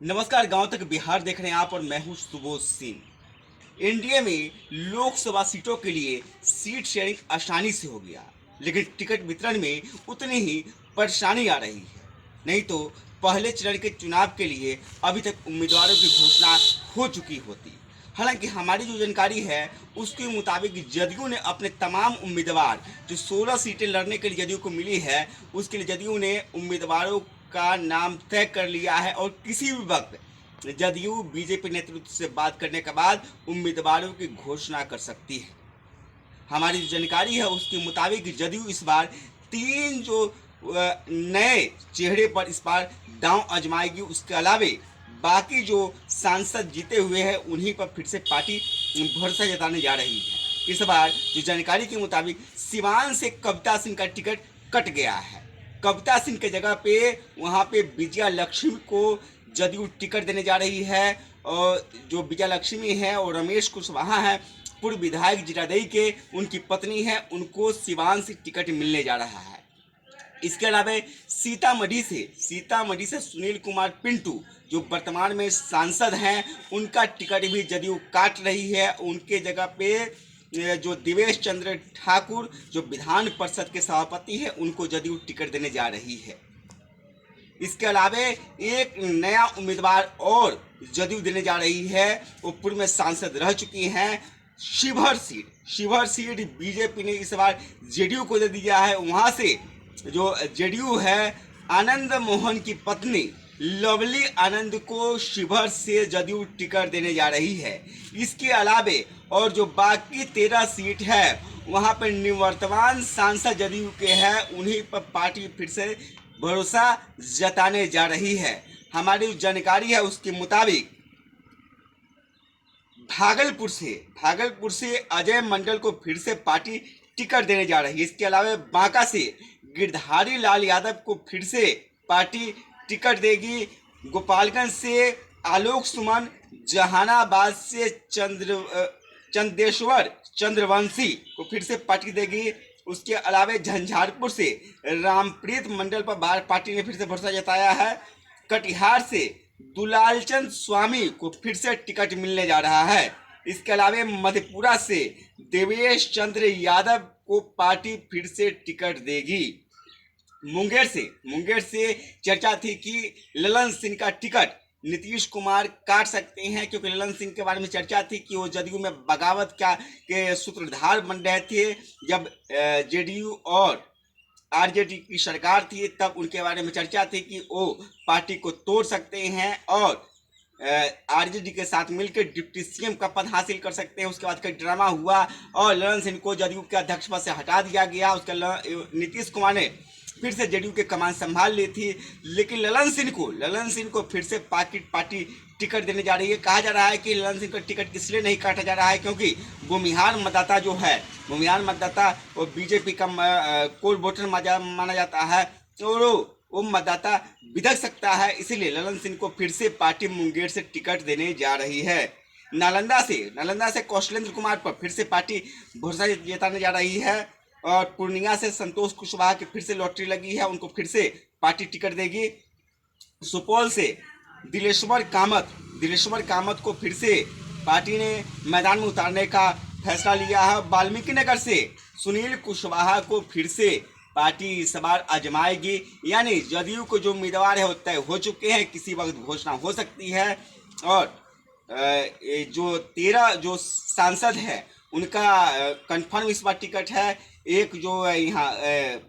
नमस्कार। गांव तक बिहार देख रहे हैं आप और मैं हूं सुबोध सिंह। एनडीए में लोकसभा सीटों के लिए सीट शेयरिंग आसानी से हो गया, लेकिन टिकट वितरण में उतनी ही परेशानी आ रही है। नहीं तो पहले चरण के चुनाव के लिए अभी तक उम्मीदवारों की घोषणा हो चुकी होती। हालांकि हमारी जो जानकारी है उसके मुताबिक जदयू ने अपने तमाम उम्मीदवार जो 16 सीटें लड़ने के लिए जदयू को मिली है उसके लिए जदयू ने उम्मीदवारों का नाम तय कर लिया है और किसी भी वक्त जदयू बीजेपी नेतृत्व से बात करने के बाद उम्मीदवारों की घोषणा कर सकती है। हमारी जो जानकारी है उसके मुताबिक जदयू इस बार तीन जो नए चेहरे पर इस बार दांव आजमाएगी। उसके अलावे बाकी जो सांसद जीते हुए हैं उन्हीं पर फिर से पार्टी भरोसा जताने जा रही है। इस बार जो जानकारी के मुताबिक सिवान से कविता सिंह का टिकट कट गया है। कविता सिंह के जगह पे वहाँ पे विजया लक्ष्मी को जदयू टिकट देने जा रही है। और जो विजया लक्ष्मी है और रमेश कुशवाहा है, पूर्व विधायक जीरादेई के उनकी पत्नी है, उनको सिवान से टिकट मिलने जा रहा है। इसके अलावा सीतामढ़ी से सुनील कुमार पिंटू जो वर्तमान में सांसद हैं, उनका टिकट भी जदयू काट रही है। उनके जगह पे जो दिवेश चंद्र ठाकुर जो विधान परिषद के सभापति हैं, उनको जदयू टिकट देने जा रही है। इसके अलावा एक नया उम्मीदवार और जदयू देने जा रही है। वो पूर्व में सांसद रह चुकी हैं। शिवहर सीट बीजेपी ने इस बार जेडीयू को दे दिया है। वहाँ से जो जेडीयू है, आनंद मोहन की पत्नी लवली आनंद को शिवहर से जदयू टिकट देने जा रही है। इसके अलावे और जो बाकी 13 सीट है वहाँ पर निवर्तमान सांसद जदयू के हैं, उन्हीं पर पार्टी फिर से भरोसा जताने जा रही है। हमारी जानकारी है उसके मुताबिक भागलपुर से अजय मंडल को फिर से पार्टी टिकट देने जा रही है। इसके अलावा बांका से गिरधारी लाल यादव को फिर से पार्टी टिकट देगी। गोपालगंज से आलोक सुमन, जहानाबाद से चंदेश्वर चंद्रवंशी को फिर से पार्टी देगी। उसके अलावा झंझारपुर से रामप्रीत मंडल पर पार्टी ने फिर से भरोसा जताया है। कटिहार से दुलालचंद स्वामी को फिर से टिकट मिलने जा रहा है। इसके अलावा मधेपुरा से देवेश चंद्र यादव को पार्टी फिर से टिकट देगी। मुंगेर से चर्चा थी कि ललन सिंह का टिकट नीतीश कुमार काट सकते हैं, क्योंकि ललन सिंह के बारे में चर्चा थी कि वो जदयू में बगावत के सूत्रधार बन रहे थे। जब जेडीयू और आरजेडी की सरकार थी तब उनके बारे में चर्चा थी कि वो पार्टी को तोड़ सकते हैं और आरजेडी के साथ मिलकर डिप्टी सीएम का पद हासिल कर सकते हैं। उसके बाद कई ड्रामा हुआ और ललन सिंह को जदयू के अध्यक्ष पद से हटा दिया गया। उसके नीतीश कुमार ने फिर से जेडीयू के कमान संभाल ली थी, लेकिन ललन सिंह को फिर से पार्टी टिकट देने जा रही है। कहा जा रहा है कि ललन सिंह का टिकट इसलिए नहीं काटा जा रहा है क्योंकि भूमिहार मतदाता जो है, भूमिहार मतदाता वो बीजेपी का कोर वोटर माना जाता है और वो मतदाता बिदक सकता है। इसीलिए ललन सिंह को फिर से पार्टी मुंगेर से टिकट देने जा रही है। नालंदा से कौशलेंद्र कुमार पर फिर से पार्टी भरोसा जताने जा रही है। और पूर्णिया से संतोष कुशवाहा की फिर से लॉटरी लगी है, उनको फिर से पार्टी टिकट देगी। सुपौल से दिलेश्वर कामत को फिर से पार्टी ने मैदान में उतारने का फैसला लिया है। वाल्मीकि नगर से सुनील कुशवाहा को फिर से पार्टी इस बार आजमाएगी। यानी जदयू को जो उम्मीदवार है वो तय हो चुके हैं, किसी वक्त घोषणा हो सकती है। और जो 13 जो सांसद है उनका कंफर्म इस बार टिकट है। एक जो यहाँ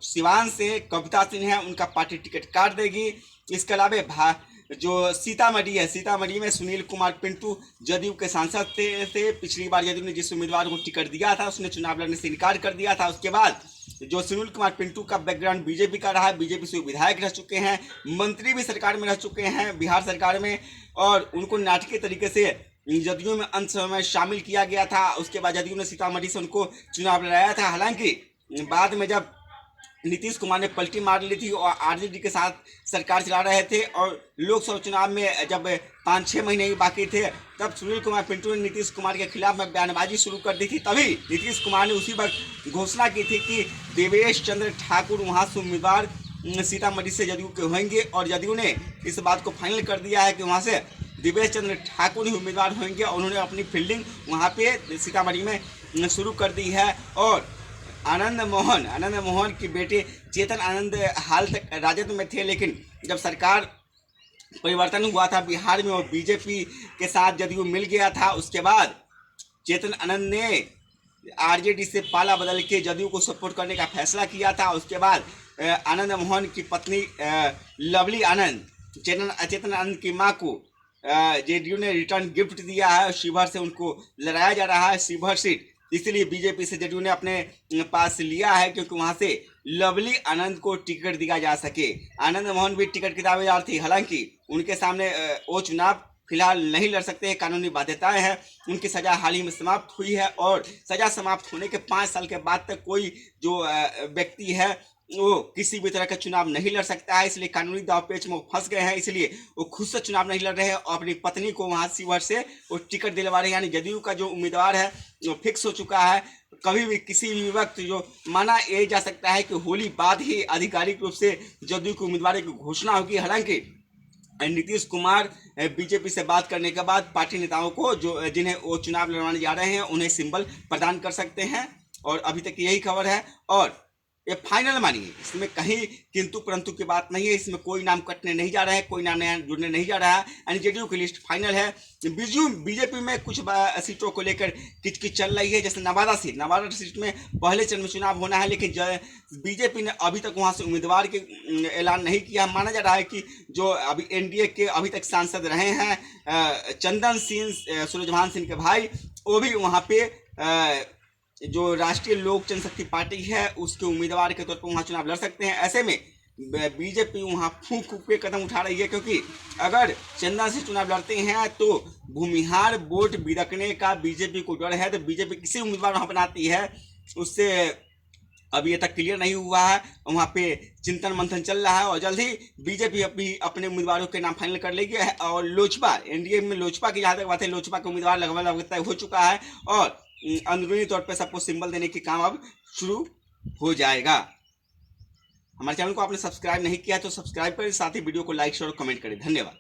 सिवान से कविता सिंह है, उनका पार्टी टिकट काट देगी। इसके अलावा जो सीतामढ़ी में सुनील कुमार पिंटू जदयू के सांसद थे। पिछली बार जदयू ने जिस उम्मीदवार को टिकट दिया था उसने चुनाव लड़ने से इनकार कर दिया था। उसके बाद जो सुनील कुमार पिंटू का बैकग्राउंड बीजेपी का रहा, बीजेपी से विधायक रह चुके हैं, मंत्री भी सरकार में रह चुके हैं बिहार सरकार में, और उनको नाटकीय तरीके से जदयू में अंत समय में शामिल किया गया था। उसके बाद जदयू ने सीतामढ़ी से उनको चुनाव लड़ाया था। हालांकि बाद में जब नीतीश कुमार ने पलटी मार ली थी और आरजेडी के साथ सरकार चला रहे थे और लोकसभा चुनाव में जब 5-6 महीने ही बाकी थे, तब सुनील कुमार पिंटू ने नीतीश कुमार के खिलाफ में बयानबाजी शुरू कर दी थी। तभी नीतीश कुमार ने उसी वक्त घोषणा की थी कि देवेश चंद्र ठाकुर वहाँ से उम्मीदवार सीतामढ़ी से जदयू के होंगे और जदयू ने इस बात को फाइनल कर दिया है कि वहाँ से दिवेश चंद्र ठाकुर ही उम्मीदवार होंगे और उन्होंने अपनी फील्डिंग वहाँ पे सीतामढ़ी में शुरू कर दी है। और आनंद मोहन के बेटे चेतन आनंद हाल तक राजद में थे, लेकिन जब सरकार परिवर्तन हुआ था बिहार में और बीजेपी के साथ जदयू मिल गया था, उसके बाद चेतन आनंद ने आरजेडी से पाला बदल के जदयू को सपोर्ट करने का फैसला किया था। उसके बाद आनंद मोहन की पत्नी लवली आनंद चेतन आनंद की मां को जेडीयू ने रिटर्न गिफ्ट दिया है और शिवहर से उनको लड़ाया जा रहा है शिवहर सीट, इसलिए बीजेपी से जेडीयू ने अपने पास लिया है क्योंकि वहां से लवली आनंद को टिकट दिया जा सके। आनंद मोहन भी टिकट के दावेदार थी, हालांकि उनके सामने वो चुनाव फिलहाल नहीं लड़ सकते हैं, कानूनी बाध्यताएं हैं। उनकी सजा हाल ही में समाप्त हुई है और सजा समाप्त होने के 5 साल के बाद तक कोई जो व्यक्ति है वो किसी भी तरह का चुनाव नहीं लड़ सकता है, इसलिए कानूनी दावपेच में वो फंस गए हैं, इसलिए वो खुद से चुनाव नहीं लड़ रहे हैं और अपनी पत्नी को वहां शिवहर से वो टिकट दिलवा रहे हैं। यानी जदयू का जो उम्मीदवार है वो फिक्स हो चुका है। कभी भी किसी भी वक्त जो माना ये जा सकता है कि होली बाद ही आधिकारिक रूप से जदयू के उम्मीदवार की घोषणा होगी। हालांकि नीतीश कुमार बीजेपी से बात करने के बाद पार्टी नेताओं को जो जिन्हें वो चुनाव लड़वाने जा रहे हैं उन्हें सिंबल प्रदान कर सकते हैं और अभी तक यही खबर है और ये फाइनल मानिए, इसमें कहीं किंतु परंतु की बात नहीं है, इसमें कोई नाम कटने नहीं जा रहा है, कोई नाम नया जुड़ने नहीं जा रहा है। यानी जेडीयू की लिस्ट फाइनल है। बीजेपी में कुछ सीटों को लेकर किचकिच चल रही है, जैसे नवादा सीट में पहले चरण में चुनाव होना है, लेकिन बीजेपी ने अभी तक वहां से उम्मीदवार के ऐलान नहीं किया। माना जा रहा है कि जो अभी एनडीए के अभी तक सांसद रहे हैं चंदन सिंह सूरजभान सिंह के भाई, वो भी वहाँ पे जो राष्ट्रीय लोक जनशक्ति पार्टी है उसके उम्मीदवार के तौर पर वहाँ चुनाव लड़ सकते हैं। ऐसे में बीजेपी वहाँ फूंक के कदम उठा रही है, क्योंकि अगर चंदा से चुनाव लड़ते हैं तो भूमिहार वोट बिदकने का बीजेपी को डर है, तो बीजेपी किसी उम्मीदवार वहाँ बनाती है उससे अभी ये तक क्लियर नहीं हुआ है। वहाँ पे चिंतन मंथन चल रहा है और जल्द ही बीजेपी अभी अपने उम्मीदवारों के नाम फाइनल कर लेगी है। और लोजपा एनडीए में लोजपा की जहाँ तक बात है, लोजपा का उम्मीदवार लगभग तय हो चुका है और अंदरूनी तौर पे सबको सिंबल देने की काम अब शुरू हो जाएगा। हमारे चैनल को आपने सब्सक्राइब नहीं किया तो सब्सक्राइब करें, साथ ही वीडियो को लाइक शेयर और कमेंट करें। धन्यवाद।